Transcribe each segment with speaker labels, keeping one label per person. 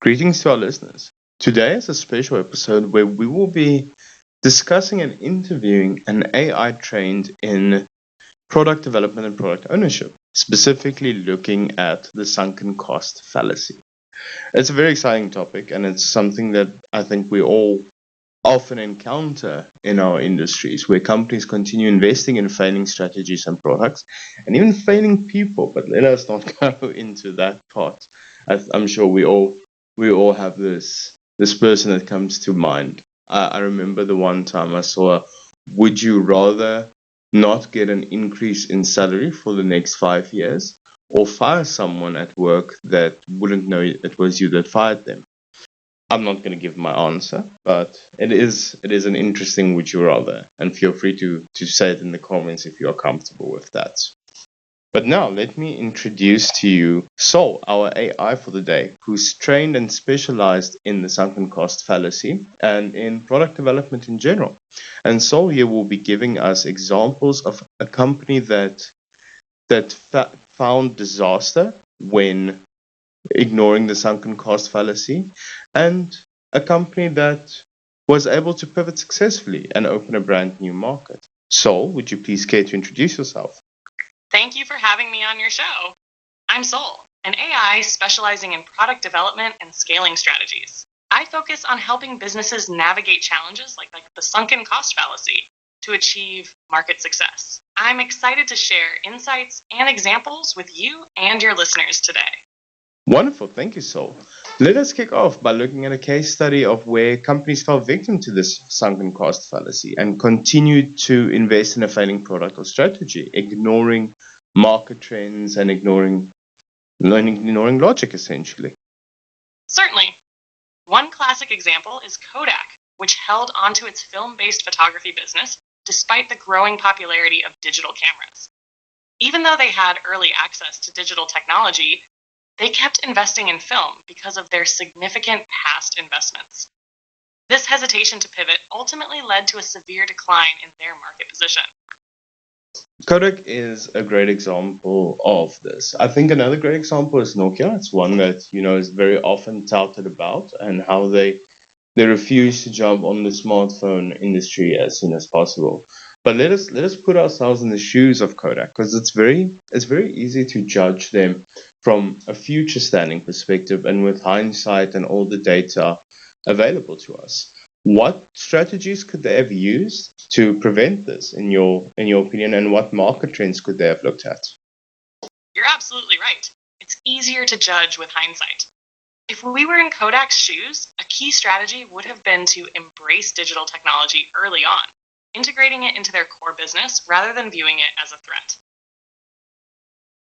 Speaker 1: Greetings to our listeners. Today is a special episode where we will be discussing and interviewing an AI trained in product development and product ownership, specifically looking at the sunken cost fallacy. It's a very exciting topic, and it's something that I think we all often encounter in our industries where companies continue investing in failing strategies and products and even failing people. But let us not go into that part. I'm sure we all have this person that comes to mind. I remember the one time I saw would you rather not get an increase in salary for the next 5 years or fire someone at work that wouldn't know it was you that fired them? I'm not going to give my answer, but it is an interesting would you rather, and feel free to say it in the comments if you are comfortable with that. But now let me introduce to you Sol, our AI for the day, who's trained and specialized in the sunken cost fallacy and in product development in general. And Sol here will be giving us examples of a company that found disaster when ignoring the sunken cost fallacy, and a company that was able to pivot successfully and open a brand new market. Sol, would you please care to introduce yourself?
Speaker 2: Thank you for having me on your show. I'm Sol, an AI specializing in product development and scaling strategies. I focus on helping businesses navigate challenges like the sunken cost fallacy to achieve market success. I'm excited to share insights and examples with you and your listeners today.
Speaker 1: Wonderful, thank you, Sol. Let us kick off by looking at a case study of where companies fell victim to this sunken cost fallacy and continued to invest in a failing product or strategy, ignoring market trends and ignoring logic, essentially.
Speaker 2: Certainly. One classic example is Kodak, which held onto its film-based photography business despite the growing popularity of digital cameras. Even though they had early access to digital technology, they kept investing in film because of their significant past investments. This hesitation to pivot ultimately led to a severe decline in their market position.
Speaker 1: Kodak is a great example of this. I think another great example is Nokia. It's one that is very often touted about, and how they refuse to jump on the smartphone industry as soon as possible. But let us put ourselves in the shoes of Kodak, because it's very easy to judge them from a future standing perspective and with hindsight and all the data available to us. What strategies could they have used to prevent this, in your opinion, and what market trends could they have looked at?
Speaker 2: You're absolutely right. It's easier to judge with hindsight. If we were in Kodak's shoes, a key strategy would have been to embrace digital technology early on, integrating it into their core business rather than viewing it as a threat.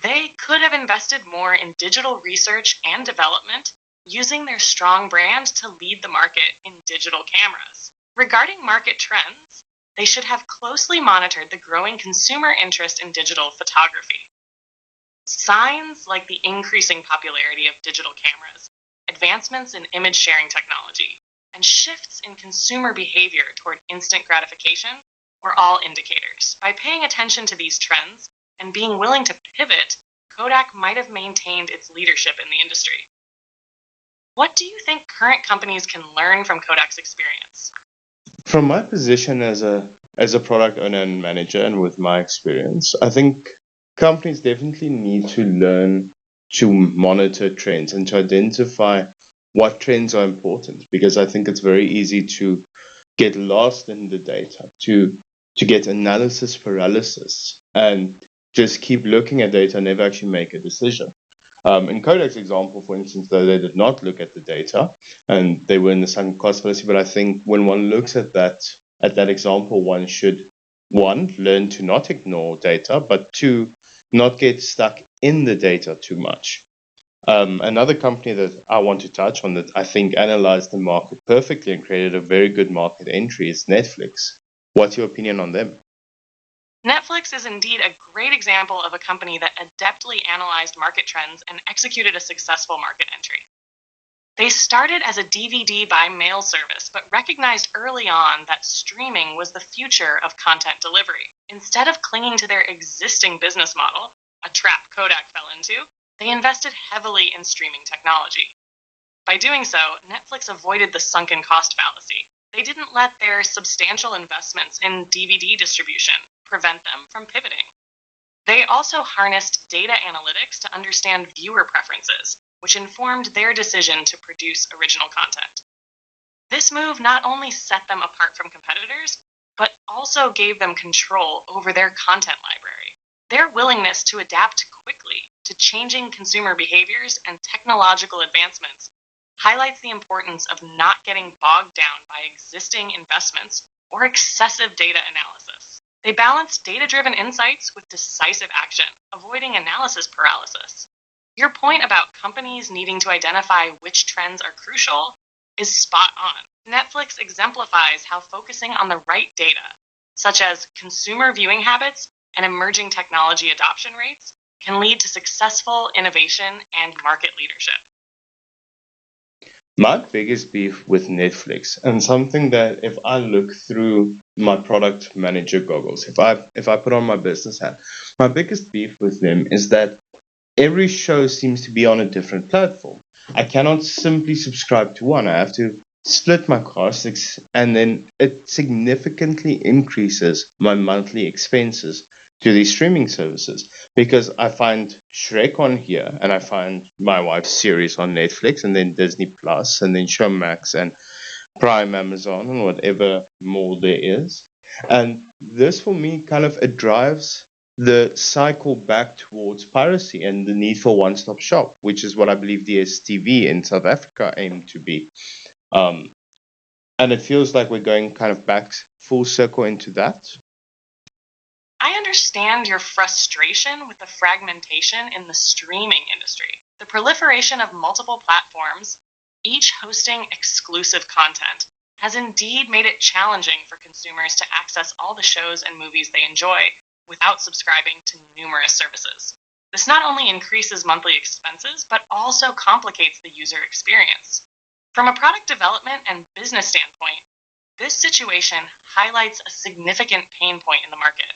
Speaker 2: They could have invested more in digital research and development, using their strong brand to lead the market in digital cameras. Regarding market trends, they should have closely monitored the growing consumer interest in digital photography. Signs like the increasing popularity of digital cameras, advancements in image sharing technology, and shifts in consumer behavior toward instant gratification were all indicators. By paying attention to these trends and being willing to pivot, Kodak might have maintained its leadership in the industry. What do you think current companies can learn from Kodak's experience?
Speaker 1: From my position as a product owner and manager, and with my experience, I think companies definitely need to learn to monitor trends and to identify what trends are important, because I think it's very easy to get lost in the data, to get analysis paralysis and just keep looking at data and never actually make a decision. In Kodak's example, for instance, though, they did not look at the data and they were in the sunken cost fallacy. But I think when one looks at that example, one should, one, learn to not ignore data, but two, not get stuck in the data too much. Another company that I want to touch on that I think analyzed the market perfectly and created a very good market entry is Netflix. What's your opinion on them?
Speaker 2: Netflix is indeed a great example of a company that adeptly analyzed market trends and executed a successful market entry. They started as a DVD by mail service, but recognized early on that streaming was the future of content delivery. Instead of clinging to their existing business model, a trap Kodak fell into, they invested heavily in streaming technology. By doing so, Netflix avoided the sunken cost fallacy. They didn't let their substantial investments in DVD distribution prevent them from pivoting. They also harnessed data analytics to understand viewer preferences, which informed their decision to produce original content. This move not only set them apart from competitors, but also gave them control over their content library. Their willingness to adapt quickly to changing consumer behaviors and technological advancements highlights the importance of not getting bogged down by existing investments or excessive data analysis. They balance data-driven insights with decisive action, avoiding analysis paralysis. Your point about companies needing to identify which trends are crucial is spot on. Netflix exemplifies how focusing on the right data, such as consumer viewing habits and emerging technology adoption rates, can lead to successful innovation and market leadership.
Speaker 1: My biggest beef with Netflix, and something that if I look through my product manager goggles, if I put on my business hat, my biggest beef with them is that every show seems to be on a different platform. I cannot simply subscribe to one. I have to split my costs, and then it significantly increases my monthly expenses to these streaming services, because I find Shrek on here and I find my wife's series on Netflix, and then Disney Plus, and then Showmax and Prime Amazon and whatever more there is. And this for me kind of it drives the cycle back towards piracy and the need for one-stop shop, which is what I believe the STV in South Africa aim to be. Um, and it feels like we're going kind of back full circle into that.
Speaker 2: I understand your frustration with the fragmentation in the streaming industry. The proliferation of multiple platforms, each hosting exclusive content, has indeed made it challenging for consumers to access all the shows and movies they enjoy without subscribing to numerous services. This not only increases monthly expenses, but also complicates the user experience. From a product development and business standpoint, this situation highlights a significant pain point in the market.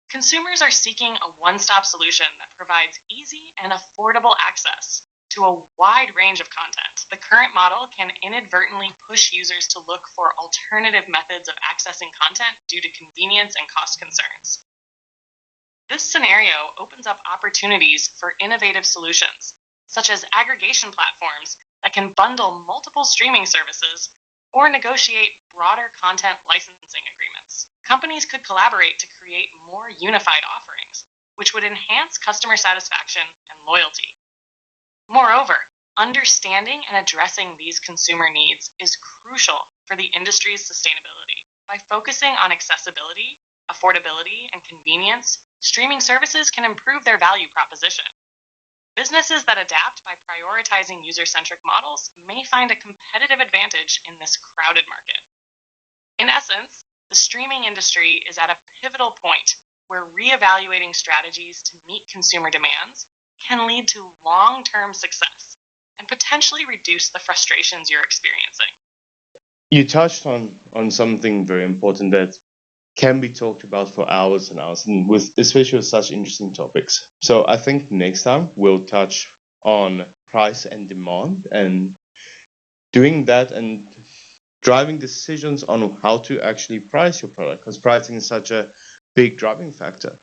Speaker 2: Consumers are seeking a one-stop solution that provides easy and affordable access to a wide range of content. The current model can inadvertently push users to look for alternative methods of accessing content due to convenience and cost concerns. This scenario opens up opportunities for innovative solutions, such as aggregation platforms that can bundle multiple streaming services or negotiate broader content licensing agreements. Companies could collaborate to create more unified offerings, which would enhance customer satisfaction and loyalty. Moreover, understanding and addressing these consumer needs is crucial for the industry's sustainability. By focusing on accessibility, affordability, and convenience, streaming services can improve their value proposition. Businesses that adapt by prioritizing user-centric models may find a competitive advantage in this crowded market. In essence, the streaming industry is at a pivotal point where reevaluating strategies to meet consumer demands can lead to long-term success and potentially reduce the frustrations you're experiencing.
Speaker 1: You touched on something very important that can be talked about for hours and hours, and especially with such interesting topics. So I think next time we'll touch on price and demand, and doing that and driving decisions on how to actually price your product, because pricing is such a big driving factor.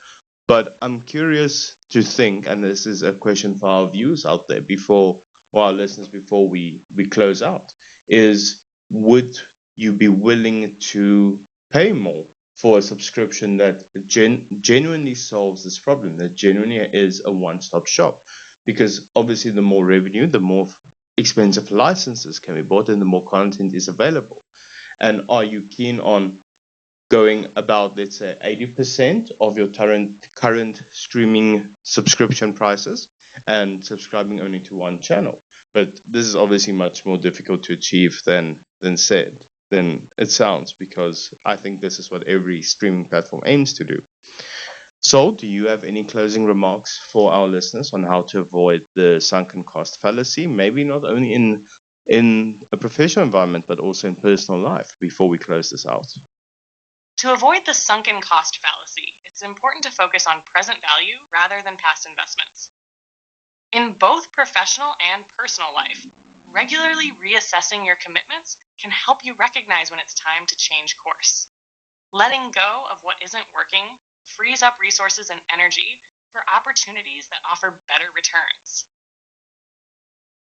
Speaker 1: But I'm curious to think, and this is a question for our viewers out there or our listeners before we close out, is would you be willing to pay more for a subscription that genuinely solves this problem, that genuinely is a one-stop shop? Because obviously the more revenue, the more expensive licenses can be bought and the more content is available. And are you keen on going about, let's say, 80% of your current streaming subscription prices and subscribing only to one channel? But this is obviously much more difficult to achieve than it sounds, because I think this is what every streaming platform aims to do. So, do you have any closing remarks for our listeners on how to avoid the sunken cost fallacy, maybe not only in a professional environment, but also in personal life, before we close this out?
Speaker 2: To avoid the sunken cost fallacy, it's important to focus on present value rather than past investments. In both professional and personal life, Regularly reassessing your commitments can help you recognize when it's time to change course. Letting go of what isn't working frees up resources and energy for opportunities that offer better returns.